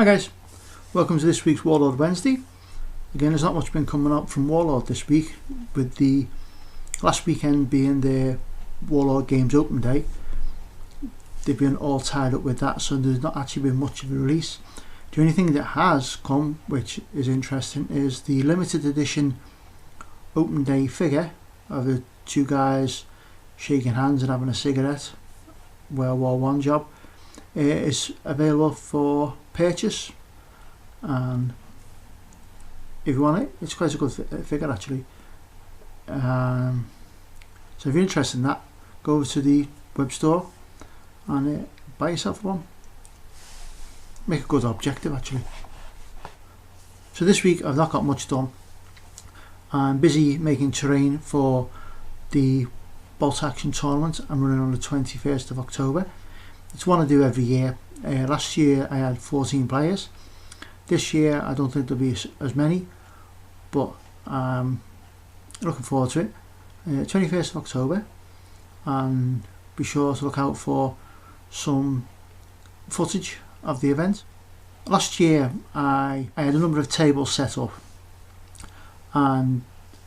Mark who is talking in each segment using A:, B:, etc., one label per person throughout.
A: Hi guys, welcome to this week's Warlord Wednesday. Again, there's not much been coming out from Warlord this week, with the last weekend being the Warlord Games Open Day. They've been all tied up with that, so there's not actually been much of a release. The only thing that has come, which is interesting, is the limited edition Open Day figure of the two guys shaking hands and having a cigarette, World War I job. Is available for purchase, and if you want it, it's quite a good figure actually. So if you're interested in that, go over to the web store and buy yourself one. Make a good objective actually. So this week I've not got much done. I'm busy making terrain for the bolt action tournament I'm running on the 21st of October. It's one I do every year. Last year I had 14 players. This year I don't think there'll be as many, but I'm looking forward to it. 21st of October, and be sure to look out for some footage of the event. Last year I had a number of tables set up, and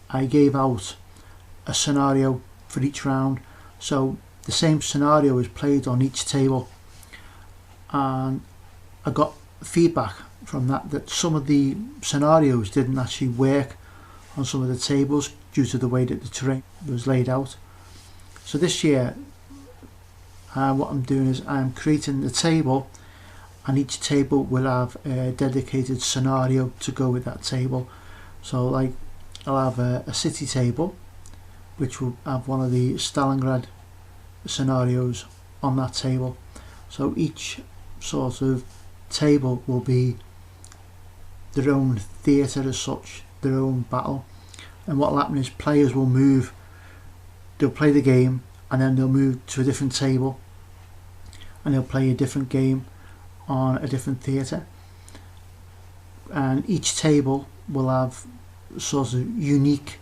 A: I gave out a scenario for each round. So the same scenario is played on each table, and I got feedback from that some of the scenarios didn't actually work on some of the tables due to the way that the terrain was laid out. So this year what I'm doing is I'm creating the table, and each table will have a dedicated scenario to go with that table. So like I'll have a city table which will have one of the Stalingrad scenarios on that table. So each sort of table will be their own theatre as such, their own battle, and what will happen is players will move, they'll play the game and then they'll move to a different table and they'll play a different game on a different theatre, and each table will have sort of unique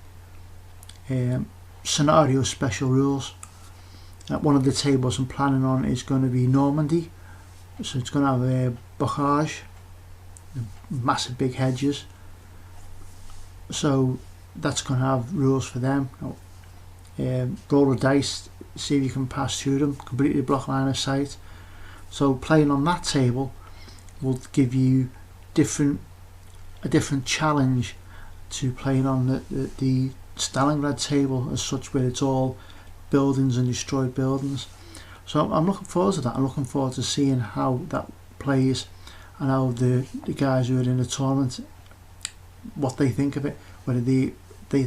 A: scenario special rules. One of the tables I'm planning on is going to be Normandy, so it's going to have a bocage, massive big hedges, so that's going to have rules for them. Roll a dice, see if you can pass through them, completely block line of sight. So playing on that table will give you a different challenge to playing on the Stalingrad table as such, where it's all buildings and destroyed buildings. So I'm looking forward to that. I'm looking forward to seeing how that plays and how the guys who are in the tournament, what they think of it, whether they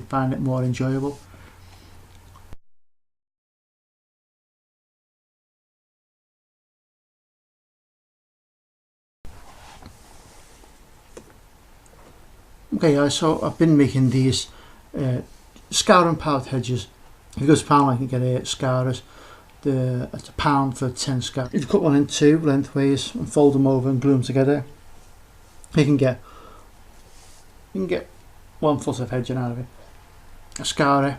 A: find it more enjoyable. Okay guys, so I've been making these scour and powered hedges. If you go to Pound, I can get 8 scourers. It's £1 for 10 scourers. If you cut one in two lengthways and fold them over and glue them together, you can get 1 foot of hedging out of it. A scourer,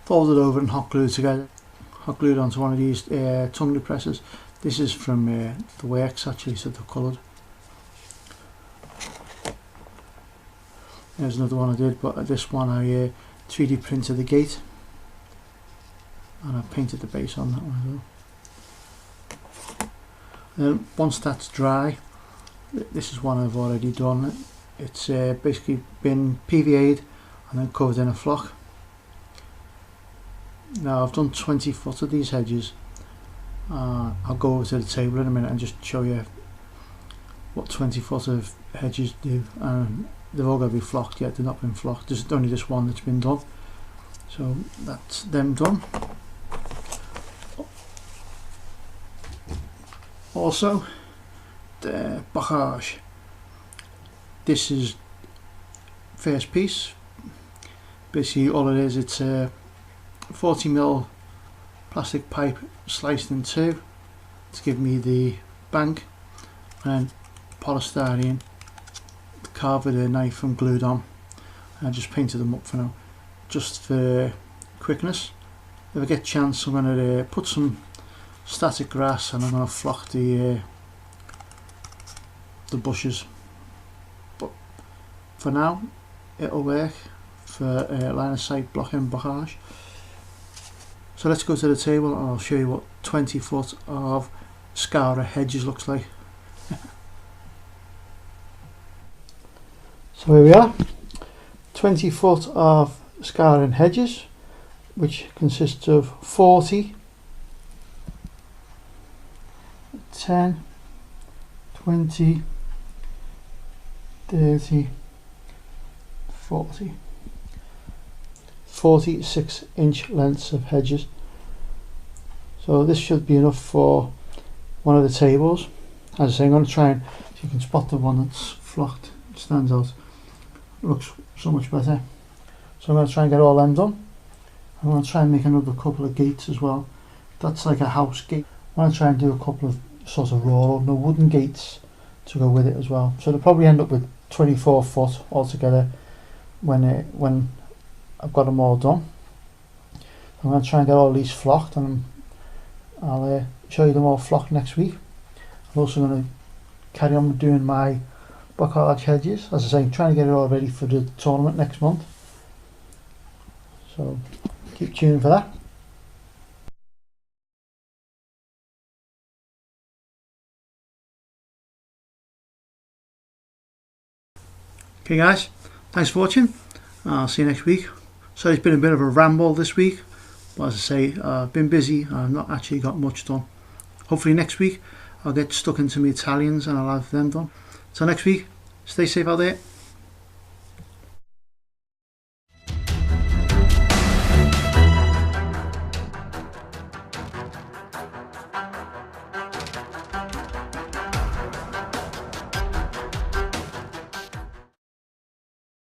A: fold it over and hot glue together. Hot glued onto one of these tourny presses. This is from the works actually, so they're coloured. There's another one I did, but this one I 3D printed the gate, and I painted the base on that one as well. Then once that's dry, this is one I've already done. It's basically been PVA'd and then covered in a flock. Now I've done 20 foot of these hedges. I'll go over to the table in a minute and just show you what 20 foot of hedges do. They've all got to be flocked yet, they've not been flocked. There's only this one that's been done. So that's them done. Also, the bocage. This is first piece. Basically all it is, it's a 40mm plastic pipe sliced in two to give me the bank, and then polystyrene carved with a knife and glued on. I just painted them up for now, just for quickness. If I get a chance, I'm going to put some static grass and I'm going to flock the the bushes, but for now it'll work for line of sight blocking blockage. So let's go to the table and I'll show you what 20 foot of Scara hedges looks like. So here we are, 20 foot of Scara hedges, which consists of 40, 10, 20, 30, 40. 46-inch lengths of hedges. So this should be enough for one of the tables. As I say, I'm going to try and, if you can spot the one that's flocked, it stands out, it looks so much better. So I'm going to try and get all them done. I'm going to try and make another couple of gates as well. That's like a house gate. I'm going to try and do a couple of sort of raw, no wooden gates to go with it as well. So they'll probably end up with 24 foot altogether when I've got them all done. I'm going to try and get all these flocked, and I'll show you them all flocked next week. I'm also going to carry on doing my buckheart hedges. As I say, I'm trying to get it all ready for the tournament next month. So keep tuning for that. Okay guys, thanks for watching. I'll see you next week. So it's been a bit of a ramble this week, but as I say, I've been busy. I've not actually got much done. Hopefully next week I'll get stuck into my Italians and I'll have them done. So next week, stay safe out there.